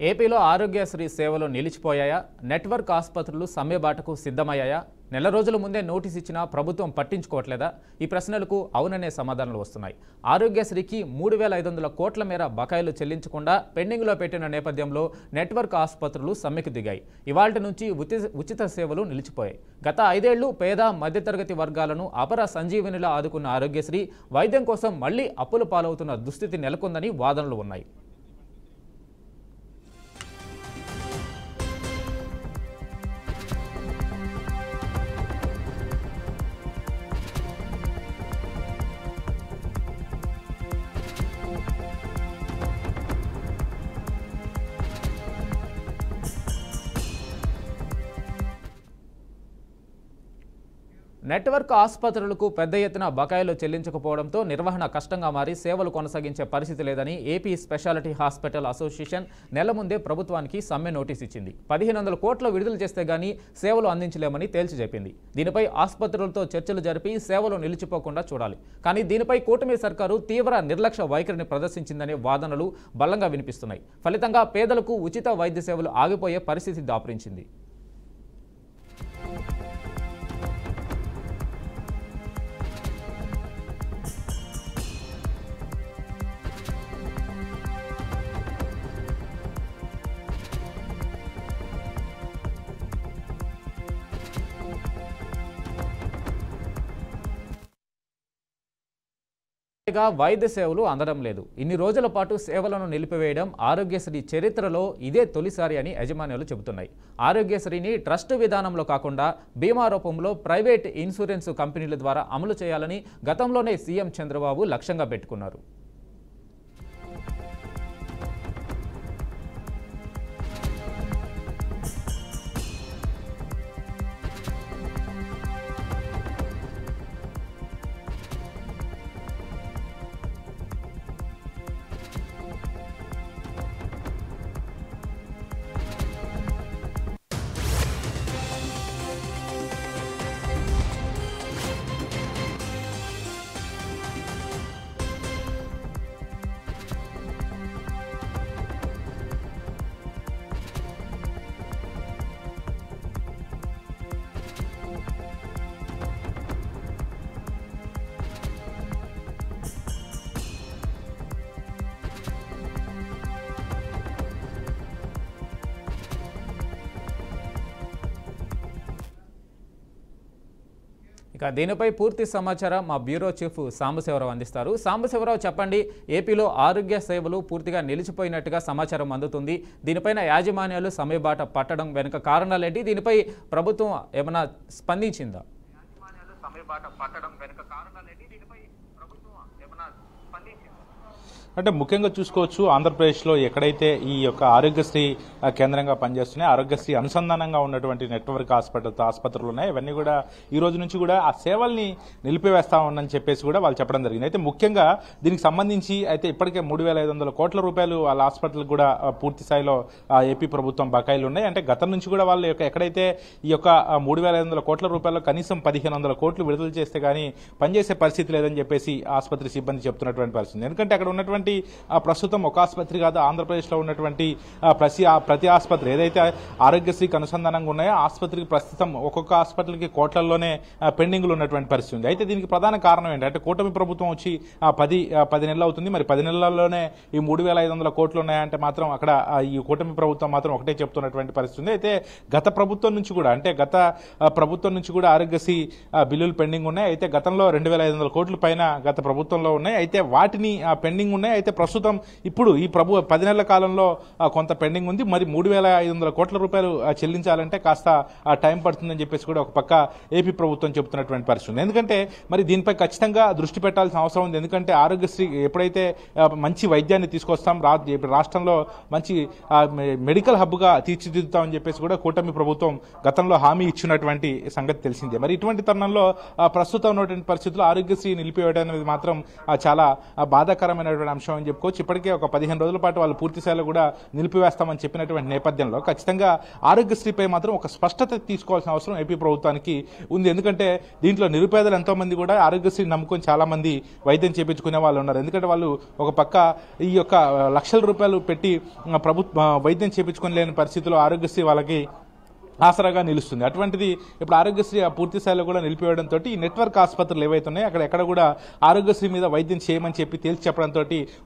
ఏపీలో ఆరోగ్యశ్రీ సేవలు నిలిచిపోయాయా? నెట్వర్క్ ఆసుపత్రులు సమ్మెబాటకు సిద్ధమయ్యాయా? నెల రోజుల ముందే నోటీస్ ఇచ్చినా ప్రభుత్వం పట్టించుకోవట్లేదా? ఈ ప్రశ్నలకు అవుననే సమాధానాలు వస్తున్నాయి. ఆరోగ్యశ్రీకి 3,500 కోట్ల మేర బకాయిలు చెల్లించకుండా పెండింగ్లో పెట్టిన నేపథ్యంలో నెట్వర్క్ ఆసుపత్రులు సమ్మెకు దిగాయి. ఇవాల్టి నుంచి ఉచిత సేవలు నిలిచిపోయాయి. గత 5 ఏళ్లు పేద మధ్యతరగతి వర్గాలను అపర సంజీవనిలా ఆదుకున్న ఆరోగ్యశ్రీ వైద్యం కోసం మళ్లీ అప్పుల పాలవుతున్న దుస్థితి నెలకొందని వాదనలు ఉన్నాయి. నెట్వర్క్ ఆసుపత్రులకు పెద్ద ఎత్తున బకాయిలు చెల్లించకపోవడంతో నిర్వహణ కష్టంగా మారి సేవలు కొనసాగించే పరిస్థితి లేదని ఏపీ స్పెషాలిటీ హాస్పిటల్ అసోసియేషన్ నెల ముందే ప్రభుత్వానికి సమ్మె నోటీస్ ఇచ్చింది. 1,500 కోట్లు విడుదల చేస్తే గానీ సేవలు అందించలేమని తేల్చి చెప్పింది. దీనిపై ఆసుపత్రులతో చర్చలు జరిపి సేవలు నిలిచిపోకుండా చూడాలి. కానీ దీనిపై కూటమి సర్కారు తీవ్ర నిర్లక్ష్య వైఖరిని ప్రదర్శించిందనే వాదనలు బలంగా వినిపిస్తున్నాయి. ఫలితంగా పేదలకు ఉచిత వైద్య సేవలు ఆగిపోయే పరిస్థితి దాపురించింది. వైద్య సేవలు అందడం లేదు. ఇన్ని రోజుల పాటు సేవలను నిలిపివేయడం ఆరోగ్యశ్రీ చరిత్రలో ఇదే తొలిసారి అని యజమానులు చెబుతున్నాయి. ఆరోగ్యశ్రీని ట్రస్ట్ విధానంలో కాకుండా బీమా రూపంలో ప్రైవేట్ ఇన్సూరెన్స్ కంపెనీల ద్వారా అమలు చేయాలని గతంలోనే సీఎం చంద్రబాబు లక్ష్యంగా పెట్టుకున్నారు. ఇక దీనిపై పూర్తి సమాచారం మా బ్యూరో చీఫ్ సాంబశివరావు అందిస్తారు. సాంబశివరావు, చెప్పండి, ఏపీలో ఆరోగ్య సేవలు పూర్తిగా నిలిచిపోయినట్టుగా సమాచారం అందుతుంది. దీనిపైన యాజమాన్యాలు సమ్మెబాట పట్టడం వెనుక కారణాలేంటి? దీనిపై ప్రభుత్వం ఏమైనా స్పందించిందా? అంటే ముఖ్యంగా చూసుకోవచ్చు, ఆంధ్రప్రదేశ్లో ఎక్కడైతే ఈ యొక్క ఆరోగ్యశ్రీ కేంద్రంగా పనిచేస్తున్నాయి, ఆరోగ్యశ్రీ అనుసంధానంగా ఉన్నటువంటి నెట్వర్క్ ఆసుపత్రులు ఉన్నాయి. ఇవన్నీ కూడా ఈ రోజు నుంచి కూడా ఆ సేవల్ని నిలిపివేస్తామని చెప్పేసి కూడా వాళ్ళు చెప్పడం జరిగింది. అయితే ముఖ్యంగా దీనికి సంబంధించి అయితే ఇప్పటికే 3,500 కోట్ల రూపాయలు వాళ్ళ హాస్పిటల్ కూడా పూర్తి స్థాయిలో ఏపీ ప్రభుత్వం బకాయిలు ఉన్నాయి. అంటే గతం నుంచి కూడా వాళ్ళ యొక్క ఎక్కడైతే ఈ యొక్క 3,500 కోట్ల రూపాయలు కనీసం 1,500 కోట్లు విడుదల చేస్తే కానీ పనిచేసే పరిస్థితి లేదని చెప్పేసి ఆసుపత్రి సిబ్బంది చెప్తున్నటువంటి పరిస్థితి. ఎందుకంటే అక్కడ ఉన్నటువంటి ప్రస్తుతం ఒక ఆసుపత్రి కాదు, ఆంధ్రప్రదేశ్లో ఉన్నటువంటి ప్రతి ఆసుపత్రి ఏదైతే ఆరోగ్యశ్రీకి అనుసంధానంగా ఉన్నాయో ఆసుపత్రికి ప్రస్తుతం ఒక్కొక్క హాస్పిటల్కి కోట్లలోనే పెండింగ్లు ఉన్నటువంటి పరిస్థితి ఉంది. అయితే దీనికి ప్రధాన కారణం ఏంటంటే కూటమి ప్రభుత్వం వచ్చి 10 నెలలు అవుతుంది. మరి 10 నెలల్లోనే ఈ 3,500 కోట్లు ఉన్నాయంటే మాత్రం అక్కడ ఈ కూటమి ప్రభుత్వం మాత్రం ఒకటే చెప్తున్నటువంటి పరిస్థితి ఉంది. అయితే గత ప్రభుత్వం నుంచి కూడా ఆరోగ్యశ్రీ బిల్లులు పెండింగ్ ఉన్నాయి. అయితే గతంలో 2,500 కోట్ల పైన గత ప్రభుత్వంలో ఉన్నాయి. అయితే వాటిని పెండింగ్ ఉన్నాయి. అయితే ప్రస్తుతం ఇప్పుడు ఈ 10 నెలల కాలంలో కొంత పెండింగ్ ఉంది. మరి 3,500 కోట్ల రూపాయలు చెల్లించాలంటే కాస్త టైం పడుతుందని చెప్పేసి కూడా ఒక పక్క ఏపీ ప్రభుత్వం చెబుతున్నటువంటి పరిస్థితి. ఎందుకంటే మరి దీనిపై ఖచ్చితంగా దృష్టి పెట్టాల్సిన అవసరం ఉంది. ఎందుకంటే ఆరోగ్యశ్రీ ఎప్పుడైతే మంచి వైద్యాన్ని తీసుకొస్తాం, రాష్ట్రంలో మంచి మెడికల్ హబ్గా తీర్చిదిద్దుతామని చెప్పేసి కూడా కూటమి ప్రభుత్వం గతంలో హామీ ఇచ్చినటువంటి సంగతి తెలిసిందే. మరి ఇటువంటి తరుణంలో ప్రస్తుతం ఉన్నటువంటి పరిస్థితుల్లో ఆరోగ్యశ్రీ నిలిపివేయడం అనేది మాత్రం చాలా బాధాకరమైనటువంటి అంశం. అంశం అని చెప్పుకోవచ్చు. ఇప్పటికే ఒక 15 రోజుల పాటు వాళ్ళు పూర్తి స్థాయిలో కూడా నిలిపివేస్తామని చెప్పినటువంటి నేపథ్యంలో ఖచ్చితంగా ఆరోగ్యశ్రీపై మాత్రం ఒక స్పష్టత తీసుకోవాల్సిన అవసరం ఏపీ ప్రభుత్వానికి ఉంది. ఎందుకంటే దీంట్లో నిరుపేదలు ఎంతోమంది కూడా ఆరోగ్యశ్రీ నమ్ముకొని చాలా మంది వైద్యం చేయించుకునే వాళ్ళు ఉన్నారు. ఎందుకంటే వాళ్ళు ఒక పక్క ఈ యొక్క లక్షల రూపాయలు పెట్టి వైద్యం చేయించుకొని లేని పరిస్థితుల్లో ఆరోగ్యశ్రీ వాళ్ళకి ఆసరాగా నిలుస్తుంది. అటువంటిది ఇప్పుడు ఆరోగ్యశ్రీ పూర్తి స్థాయిలో కూడా నిలిపివేయడంతో ఈ నెట్వర్క్ ఆసుపత్రులు ఏవైతే ఉన్నాయో అక్కడ ఎక్కడ కూడా ఆరోగ్యశ్రీ మీద వైద్యం చేయమని చెప్పి తేల్చి చెప్పడంతో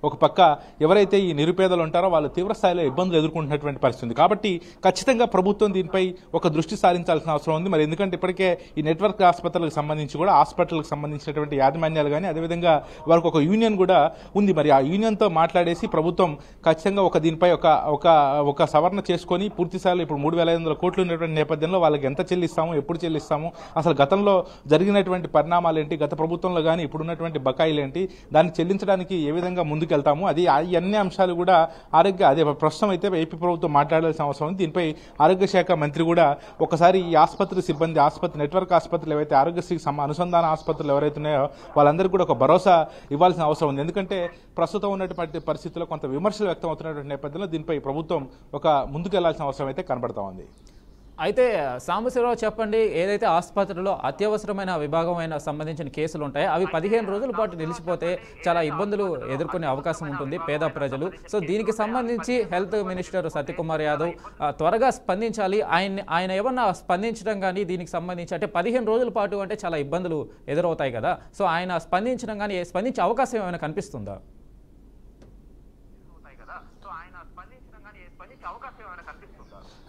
ఒక పక్క ఎవరైతే ఈ నిరుపేదలు ఉంటారో వాళ్ళు తీవ్ర స్థాయిలో ఇబ్బందులు ఎదుర్కొంటున్నటువంటి పరిస్థితి. కాబట్టి ఖచ్చితంగా ప్రభుత్వం దీనిపై ఒక దృష్టి సారించాల్సిన అవసరం ఉంది. మరి ఎందుకంటే ఇప్పటికే ఈ నెట్వర్క్ ఆసుపత్రులకు సంబంధించి కూడా హాస్పిటల్కి సంబంధించినటువంటి యాజమాన్యాలు కానీ అదేవిధంగా వారికి ఒక యూనియన్ కూడా ఉంది. మరి ఆ యూనియన్తో మాట్లాడేసి ప్రభుత్వం ఖచ్చితంగా దీనిపై ఒక సవరణ చేసుకొని పూర్తి స్థాయిలో ఇప్పుడు 3,500 కోట్లు నేపథ్యంలో వాళ్ళకి ఎంత చెల్లిస్తాము, ఎప్పుడు చెల్లిస్తాము, అసలు గతంలో జరిగినటువంటి పరిణామాలు ఏంటి, గత ప్రభుత్వంలో కానీ ఇప్పుడున్నటువంటి బకాయిలు ఏంటి, దాన్ని చెల్లించడానికి ఏ విధంగా ముందుకెళ్తాము, అది అన్ని అంశాలు కూడా అదే ప్రస్తుతం అయితే ఏపీ ప్రభుత్వం మాట్లాడాల్సిన అవసరం ఉంది. దీనిపై ఆరోగ్య శాఖ మంత్రి కూడా ఒకసారి ఈ ఆసుపత్రి సిబ్బంది నెట్వర్క్ ఆసుపత్రులు ఏవైతే ఆరోగ్యశ్రీకి అనుసంధాన ఆసుపత్రులు ఎవరైతే ఉన్నాయో వాళ్ళందరికీ కూడా ఒక భరోసా ఇవ్వాల్సిన అవసరం ఉంది. ఎందుకంటే ప్రస్తుతం ఉన్నటువంటి పరిస్థితుల్లో కొంత విమర్శలు వ్యక్తం అవుతున్నటువంటి నేపథ్యంలో దీనిపై ప్రభుత్వం ముందుకెళ్లాల్సిన అవసరం అయితే కనబడతా ఉంది. అయితే సాంబశివరావు చెప్పండి, ఏదైతే ఆసుపత్రిలో అత్యవసరమైన విభాగమైన సంబంధించిన కేసులు ఉంటాయో అవి 15 రోజుల పాటు నిలిచిపోతే చాలా ఇబ్బందులు ఎదుర్కొనే అవకాశం ఉంటుంది పేద ప్రజలు. సో దీనికి సంబంధించి హెల్త్ మినిస్టర్ సత్యకుమార్ యాదవ్ త్వరగా స్పందించాలి. ఆయన ఏమన్నా స్పందించడం కానీ దీనికి సంబంధించి అంటే 15 రోజుల పాటు అంటే చాలా ఇబ్బందులు ఎదురవుతాయి కదా, సో ఆయన స్పందించడం కానీ స్పందించే అవకాశం ఏమైనా కనిపిస్తుందా?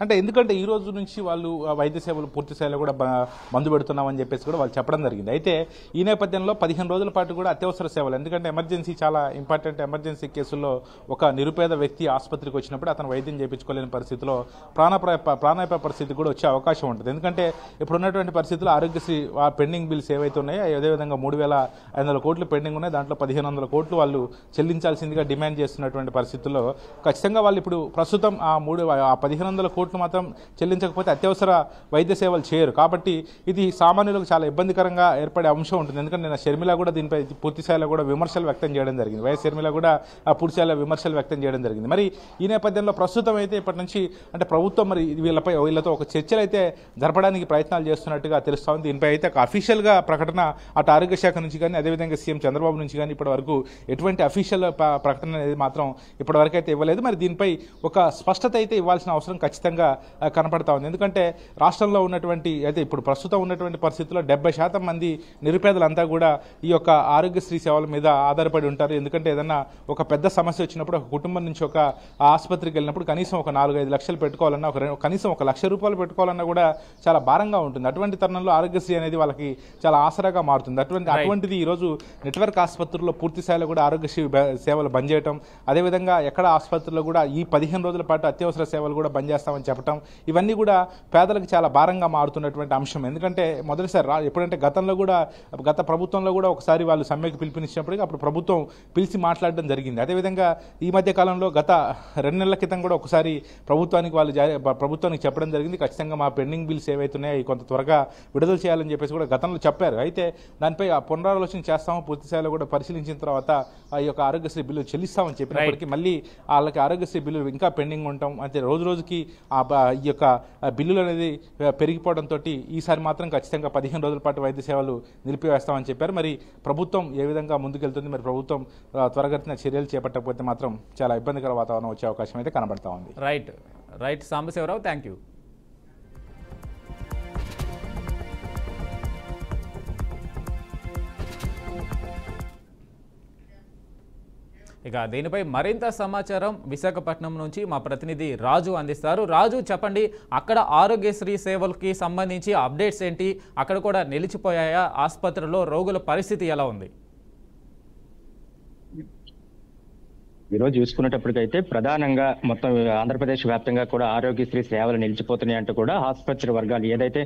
అంటే ఎందుకంటే ఈ రోజు నుంచి వాళ్ళు వైద్య సేవలు పూర్తి స్థాయిలో కూడా మందు పెడుతున్నామని చెప్పేసి కూడా వాళ్ళు చెప్పడం జరిగింది. అయితే ఈ నేపథ్యంలో 15 రోజుల పాటు కూడా అత్యవసర సేవలు, ఎందుకంటే ఎమర్జెన్సీ చాలా ఇంపార్టెంట్, ఎమర్జెన్సీ కేసుల్లో ఒక నిరుపేద వ్యక్తి ఆసుపత్రికి వచ్చినప్పుడు అతను వైద్యం చేయించుకోలేని పరిస్థితిలో ప్రాణాపాయ పరిస్థితి కూడా వచ్చే అవకాశం ఉంటుంది. ఎందుకంటే ఇప్పుడున్నటువంటి పరిస్థితుల్లో ఆరోగ్యశ్రీ పెండింగ్ బిల్స్ ఏవైతే ఉన్నాయో అదేవిధంగా 3,500 కోట్లు పెండింగ్ ఉన్నాయి, దాంట్లో 1,500 కోట్లు వాళ్ళు చెల్లించాల్సిందిగా డిమాండ్ చేస్తున్నటువంటి పరిస్థితుల్లో ఖచ్చితంగా వాళ్ళు ఇప్పుడు ప్రస్తుతం ఆ 1,500 కోట్లు మాత్రం చెల్లించకపోతే అత్యవసర వైద్య సేవలు చేయరు. కాబట్టి ఇది సామాన్యులకు చాలా ఇబ్బందికరంగా ఏర్పడే అంశం ఉంటుంది. ఎందుకంటే నేను షర్మిల కూడా దీనిపై పూర్తి స్థాయిలో కూడా విమర్శలు వ్యక్తం చేయడం జరిగింది. వైఎస్ షర్మిల కూడా పూర్తి స్థాయిలో విమర్శలు వ్యక్తం చేయడం జరిగింది. మరి ఈ నేపథ్యంలో ప్రస్తుతం అయితే ఇప్పటి నుంచి అంటే ప్రభుత్వం మరి వీళ్ళతో ఒక చర్చలు అయితే జరపడానికి ప్రయత్నాలు చేస్తున్నట్టుగా తెలుస్తా ఉంది. దీనిపై అయితే ఒక అఫీషియల్గా ప్రకటన అటు ఆరోగ్య శాఖ నుంచి కానీ అదేవిధంగా సీఎం చంద్రబాబు నుంచి కానీ ఇప్పటి వరకు ఎటువంటి అఫీషియల్ ప్రకటన అనేది మాత్రం ఇప్పటి వరకు అయితే ఇవ్వలేదు. మరి దీనిపై ఒక స్పష్టత అయితే ఇవ్వాల్సిన అవసరం ఖచ్చితంగా కనపడతా ఉంది. ఎందుకంటే రాష్ట్రంలో ఉన్నటువంటి అయితే ఇప్పుడు ప్రస్తుతం ఉన్నటువంటి పరిస్థితుల్లో 70% మంది నిరుపేదలంతా కూడా ఈ యొక్క ఆరోగ్యశ్రీ సేవల మీద ఆధారపడి ఉంటారు. ఎందుకంటే ఏదన్నా ఒక పెద్ద సమస్య వచ్చినప్పుడు ఒక కుటుంబం నుంచి ఒక ఆసుపత్రికి వెళ్ళినప్పుడు కనీసం ఒక 4-5 లక్షలు పెట్టుకోవాలన్నా కనీసం 1 లక్ష రూపాయలు పెట్టుకోవాలన్నా కూడా చాలా భారంగా ఉంటుంది. అటువంటి తరుణంలో ఆరోగ్యశ్రీ అనేది వాళ్ళకి చాలా ఆసరాగా మారుతుంది. అటువంటిది ఈరోజు నెట్వర్క్ ఆసుపత్రుల్లో పూర్తి స్థాయిలో కూడా ఆరోగ్యశ్రీ సేవలు బంద్ చేయడం, అదేవిధంగా ఎక్కడ ఆసుపత్రుల్లో కూడా ఈ 15 రోజుల పాటు అత్యవసర సేవలు కూడా బంద్ చేస్తామని చెప్పడం, ఇవన్నీ కూడా పేదలకు చాలా భారంగా మారుతున్నటువంటి అంశం. ఎందుకంటే మొదటిసారి ఎప్పుడంటే గత ప్రభుత్వంలో కూడా ఒకసారి వాళ్ళు సమ్మెకు పిలుపునిచ్చినప్పటికీ అప్పుడు ప్రభుత్వం పిలిచి మాట్లాడడం జరిగింది. అదేవిధంగా ఈ మధ్య కాలంలో గత 2 నెలల క్రితం కూడా ఒకసారి ప్రభుత్వానికి చెప్పడం జరిగింది, ఖచ్చితంగా మా పెండింగ్ బిల్స్ ఏవైతే ఉన్నాయో కొంత త్వరగా విడుదల చేయాలని చెప్పేసి కూడా గతంలో చెప్పారు. అయితే దానిపై పునరాలోచన చేస్తాము, పూర్తి స్థాయిలో కూడా పరిశీలించిన తర్వాత ఈ యొక్క ఆరోగ్యశ్రీ బిల్లు చెల్లిస్తామని చెప్పినప్పటికీ మళ్ళీ వాళ్ళకి ఆరోగ్యశ్రీ బిల్లు ఇంకా పెండింగ్ ఉంటాం. అయితే రోజు రోజుకి ఈ యొక్క బిల్లులు అనేది పెరిగిపోవడంతో ఈసారి మాత్రం ఖచ్చితంగా 15 రోజుల పాటు వైద్య సేవలు నిలిపివేస్తామని చెప్పారు. మరి ప్రభుత్వం ఏ విధంగా ముందుకెళ్తుంది, మరి ప్రభుత్వం త్వరగతిన చర్యలు చేపట్టకపోతే మాత్రం చాలా ఇబ్బందికర వాతావరణం వచ్చే అవకాశం అయితే కనబడతా ఉంది. Right Sambasivarao, thank you. ఇక దీనిపై మరింత సమాచారం విశాఖపట్నం నుంచి మా ప్రతినిధి రాజు అందిస్తారు. రాజు చెప్పండి, అక్కడ ఆరోగ్యశ్రీ సేవలకి సంబంధించి అప్డేట్స్ ఏంటి, అక్కడ కూడా నిలిచిపోయాయా, ఆసుపత్రిలో రోగుల పరిస్థితి ఎలా ఉంది? ఈ రోజు చూసుకునేటప్పటికైతే ప్రధానంగా మొత్తం ఆంధ్రప్రదేశ్ వ్యాప్తంగా కూడా ఆరోగ్యశ్రీ సేవలు నిలిచిపోతున్నాయి అంటూ కూడా ఆసుపత్రి వర్గాలు ఏదైతే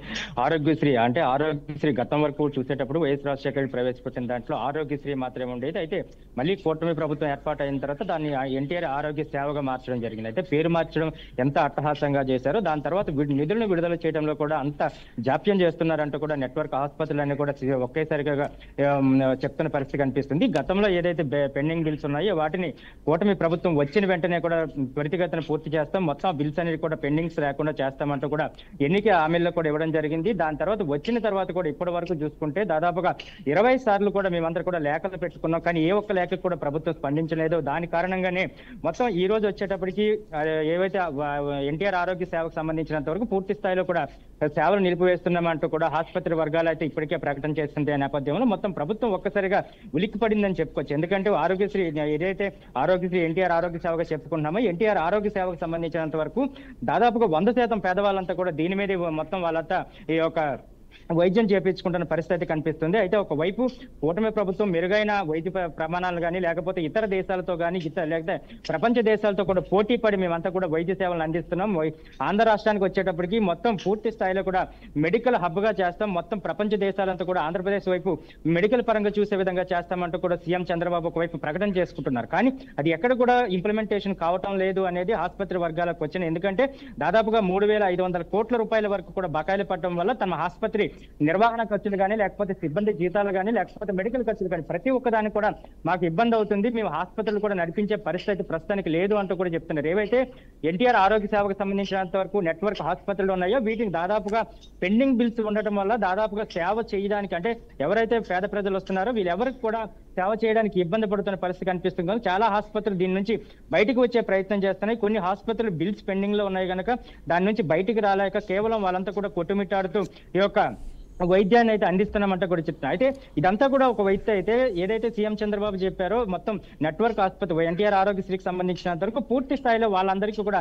ఆరోగ్యశ్రీ గతం వరకు చూసేటప్పుడు వైఎస్ రాజశేఖర రెడ్డి ప్రవేశపెట్టిన దాంట్లో ఆరోగ్యశ్రీ మాత్రమే ఉండేది. అయితే మళ్ళీ కూటమి ప్రభుత్వం ఏర్పాటు అయిన తర్వాత దాన్ని ఎన్టీఆర్ ఆరోగ్య సేవగా మార్చడం జరిగింది. అయితే పేరు మార్చడం ఎంత అట్టహాసంగా చేశారో దాని తర్వాత నిధులను విడుదల చేయడంలో కూడా అంత జాప్యం చేస్తున్నారంటూ కూడా నెట్వర్క్ ఆసుపత్రులన్నీ కూడా ఒకేసారిగా చెప్తున్న పరిస్థితి కనిపిస్తుంది. గతంలో ఏదైతే పెండింగ్ బిల్స్ ఉన్నాయో వాటిని కూటమి ప్రభుత్వం వచ్చిన వెంటనే కూడా త్వరితగతిన పూర్తి చేస్తాం, మొత్తం బిల్స్ అనేది కూడా పెండింగ్స్ లేకుండా చేస్తామంటూ కూడా ఎన్నిక హామీల్లో కూడా ఇవ్వడం జరిగింది. దాని తర్వాత వచ్చిన తర్వాత కూడా ఇప్పటి వరకు చూసుకుంటే దాదాపుగా 20 సార్లు కూడా మేమందరూ కూడా లేఖలు పెట్టుకున్నాం, కానీ ఏ ఒక్క లేఖకు కూడా ప్రభుత్వం స్పందించలేదు. దాని కారణంగానే మొత్తం ఈ రోజు వచ్చేటప్పటికి ఏవైతే ఎన్టీఆర్ ఆరోగ్య సేవకు సంబంధించినంత వరకు పూర్తి స్థాయిలో కూడా సేవలు నిలిపివేస్తున్నామంటూ కూడా ఆసుపత్రి వర్గాలు అయితే ఇప్పటికే ప్రకటన చేస్తుంటే నేపథ్యంలో మొత్తం ప్రభుత్వం ఒక్కసారిగా ఉలిక్కి పడిందని చెప్పుకోవచ్చు. ఎందుకంటే ఏదైతే ఆరోగ్యశ్రీ ఎన్టీఆర్ ఆరోగ్య సేవగా చెప్పుకుంటున్నామో ఎన్టీఆర్ ఆరోగ్య సేవకు సంబంధించినంత వరకు దాదాపుగా 100% పేదవాళ్ళంతా కూడా దీని మీద మొత్తం వాళ్ళంతా ఈ యొక్క వైద్యం చేయించుకుంటున్న పరిస్థితి కనిపిస్తుంది. అయితే ఒకవైపు కూటమి ప్రభుత్వం మెరుగైన వైద్య ప్రమాణాలు కానీ లేకపోతే ఇతర దేశాలతో కానీ లేకపోతే ప్రపంచ దేశాలతో కూడా పోటీ పడి మేమంతా కూడా వైద్య సేవలను అందిస్తున్నాం. ఆంధ్ర రాష్ట్రానికి వచ్చేటప్పటికి మొత్తం పూర్తి స్థాయిలో కూడా మెడికల్ హబ్ గా చేస్తాం, మొత్తం ప్రపంచ దేశాలంతా కూడా ఆంధ్రప్రదేశ్ వైపు మెడికల్ పరంగా చూసే విధంగా చేస్తామంటూ కూడా సీఎం చంద్రబాబు ఒకవైపు ప్రకటన చేసుకుంటున్నారు. కానీ అది ఎక్కడ కూడా ఇంప్లిమెంటేషన్ కావటం లేదు అనేది ఆసుపత్రి వర్గాలకు వచ్చిన. ఎందుకంటే దాదాపుగా 3,500 కోట్ల రూపాయల వరకు కూడా బకాయిలు పడటం వల్ల తమ ఆసుపత్రి నిర్వహణ ఖర్చులు కానీ లేకపోతే సిబ్బంది జీతాలు కానీ లేకపోతే మెడికల్ ఖర్చులు కానీ ప్రతి ఒక్కదానికి కూడా మాకు ఇబ్బంది అవుతుంది, మేము హాస్పిటల్ కూడా నడిపించే పరిస్థితి ప్రస్తుతానికి లేదు అంటూ కూడా చెప్తున్నారు. ఏవైతే ఎన్టీఆర్ ఆరోగ్య సేవకు సంబంధించినంత వరకు నెట్వర్క్ హాస్పిటల్ ఉన్నాయో వీటిని దాదాపుగా పెండింగ్ బిల్స్ ఉండటం వల్ల దాదాపుగా సేవ చేయడానికి అంటే ఎవరైతే పేద ప్రజలు వస్తున్నారో వీళ్ళెవరికి కూడా సేవ చేయడానికి ఇబ్బంది పడుతున్న పరిస్థితి కనిపిస్తుంది. చాలా ఆసుపత్రులు దీని నుంచి బయటకు వచ్చే ప్రయత్నం చేస్తున్నాయి. కొన్ని ఆసుపత్రులు బిల్స్ పెండింగ్ లో ఉన్నాయి కనుక దాని నుంచి బయటికి రాలేక కేవలం వాళ్ళంతా కూడా కొట్టుమిట్టాడుతూ ఈ యొక్క వైద్యాన్ని అయితే అందిస్తున్నామంటే కూడా చెప్తున్నా. అయితే ఇదంతా కూడా ఒక వైద్య అయితే ఏదైతే సీఎం చంద్రబాబు చెప్పారో మొత్తం నెట్వర్క్ ఆసుపత్రి ఎన్టీఆర్ ఆరోగ్యశ్రీకి సంబంధించినంత వరకు పూర్తి స్థాయిలో వాళ్ళందరికీ కూడా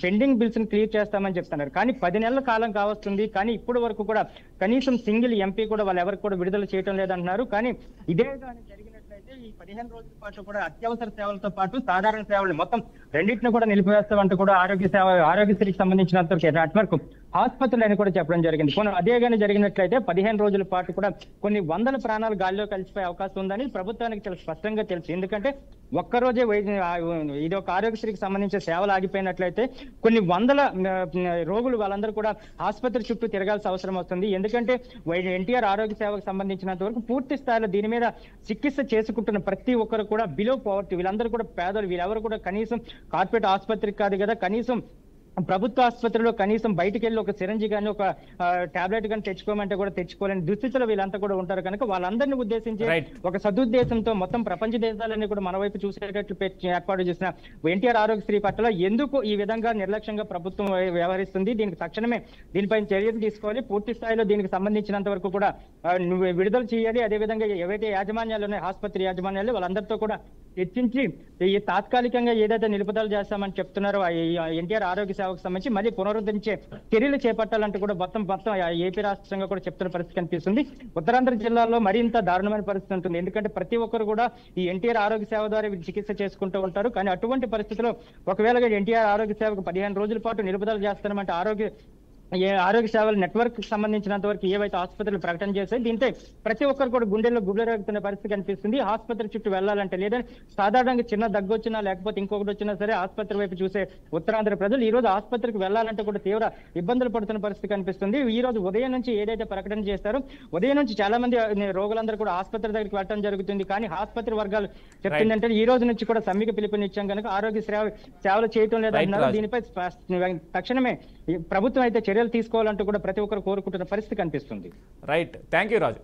పెండింగ్ బిల్స్ ని క్లియర్ చేస్తామని చెప్తున్నారు. కానీ 10 నెలల కాలం కావస్తుంది, కానీ ఇప్పటి వరకు కూడా కనీసం సింగిల్ ఎంపీ కూడా వాళ్ళు ఎవరికి కూడా విడుదల చేయడం లేదంటున్నారు. కానీ ఇదే కానీ జరిగినట్లయితే ఈ 15 రోజుల పాటు కూడా అత్యవసర సేవలతో పాటు సాధారణ సేవలు మొత్తం రెండింటిని కూడా నిలిపివేస్తామంటూ కూడా ఆరోగ్యశ్రీకి సంబంధించినంత నెట్వర్క్ ఆసుపత్రులు అని కూడా చెప్పడం జరిగింది. అదే కానీ జరిగినట్లయితే 15 రోజుల పాటు కూడా కొన్ని వందల ప్రాణాలు గాలిలో కలిసిపోయే అవకాశం ఉందని ప్రభుత్వానికి చాలా స్పష్టంగా తెలుసు. ఎందుకంటే ఒక్కరోజే ఇది ఒక ఆరోగ్యశ్రీకి సంబంధించిన సేవలు ఆగిపోయినట్లయితే కొన్ని వందల రోగులు వాళ్ళందరూ కూడా ఆసుపత్రి చుట్టూ తిరగాల్సిన అవసరం వస్తుంది. ఎందుకంటే ఎన్టీఆర్ ఆరోగ్య సేవకు సంబంధించినంత వరకు పూర్తి స్థాయిలో దీని మీద చికిత్స చేసుకుంటున్న ప్రతి ఒక్కరు కూడా బిలో పవర్టీ, వీళ్ళందరూ కూడా పేదలు, వీళ్ళెవరు కూడా కనీసం కార్పొరేట్ ఆసుపత్రికి కాదు కదా, కనీసం ప్రభుత్వ ఆసుపత్రిలో కనీసం బయటికి వెళ్ళి ఒక సిరంజి కానీ ఒక టాబ్లెట్ కానీ తెచ్చుకోమంటే కూడా తెచ్చుకోలేని దుస్థితిలో వీళ్ళంతా కూడా ఉంటారు. కనుక వాళ్ళందరినీ ఉద్దేశించి ఒక సదుద్దేశంతో మొత్తం ప్రపంచ దేశాలన్నీ కూడా మన వైపు చూసేటట్లు ఏర్పాటు చేసిన ఎన్టీఆర్ ఆరోగ్యశ్రీ పట్ల ఎందుకు ఈ విధంగా నిర్లక్ష్యంగా ప్రభుత్వం వ్యవహరిస్తుంది, దీనికి తక్షణమే దీనిపైన చర్యలు తీసుకోవాలి, పూర్తి స్థాయిలో దీనికి సంబంధించినంత వరకు కూడా విడుదల చేయాలి. అదేవిధంగా ఏవైతే యాజమాన్యాలు ఉన్నాయి ఆసుపత్రి యాజమాన్యాలు వాళ్ళందరితో కూడా చర్చించి ఈ తాత్కాలికంగా ఏదైతే నిలుపుదల చేస్తామని చెప్తున్నారో ఎన్టీఆర్ ఆరోగ్య సేవకు సంబంధించి మళ్ళీ పునరుద్ధరించే చర్యలు చేపట్టాలంటూ కూడా మొత్తం ఏపీ రాష్ట్రంగా కూడా చెప్తున్న పరిస్థితి కనిపిస్తుంది. ఉత్తరాంధ్ర జిల్లాలో మరింత దారుణమైన పరిస్థితి ఉంటుంది. ఎందుకంటే ప్రతి ఒక్కరు కూడా ఈ ఎన్టీఆర్ ఆరోగ్య సేవ ద్వారా వీళ్ళు చికిత్స చేసుకుంటూ ఉంటారు. కానీ అటువంటి పరిస్థితిలో ఒకవేళ ఎన్టీఆర్ ఆరోగ్య సేవకు 15 రోజుల పాటు నిలుపుదల చేస్తామంటే ఆరోగ్య సేవల నెట్వర్క్ సంబంధించినంత వరకు ఏవైతే ఆసుపత్రులు ప్రకటన చేస్తాయి దీంతో ప్రతి ఒక్కరు కూడా గుండెల్లో గుబులెరుగుతున్న పరిస్థితి కనిపిస్తుంది. ఆసుపత్రి చుట్టూ వెళ్లాలంటే లేదంటే సాధారణంగా చిన్న దగ్గు వచ్చినా లేకపోతే ఇంకొకటి వచ్చినా సరే ఆసుపత్రి వైపు చూసే ఉత్తరాంధ్ర ప్రజలు ఈ రోజు ఆసుపత్రికి వెళ్లాలంటే కూడా తీవ్ర ఇబ్బందులు పడుతున్న పరిస్థితి కనిపిస్తుంది. ఈ రోజు ఉదయం నుంచి ఏదైతే ప్రకటన చేస్తారో ఉదయం నుంచి చాలా మంది రోగులందరూ కూడా ఆసుపత్రి దగ్గరికి వెళ్ళడం జరుగుతుంది. కానీ ఆసుపత్రి వర్గాలు చెప్తుందంటే ఈ రోజు నుంచి కూడా సమ్మెకు పిలుపునిచ్చాం కనుక ఆరోగ్య సేవలు చేయటం లేదన్నారు. దీనిపై తక్షణమే ప్రభుత్వం అయితే చర్యలు తీసుకోవాలంటూ కూడా ప్రతి ఒక్కరు కోరుకుంటున్న పరిస్థితి కనిపిస్తుంది. Right, thank you Raju.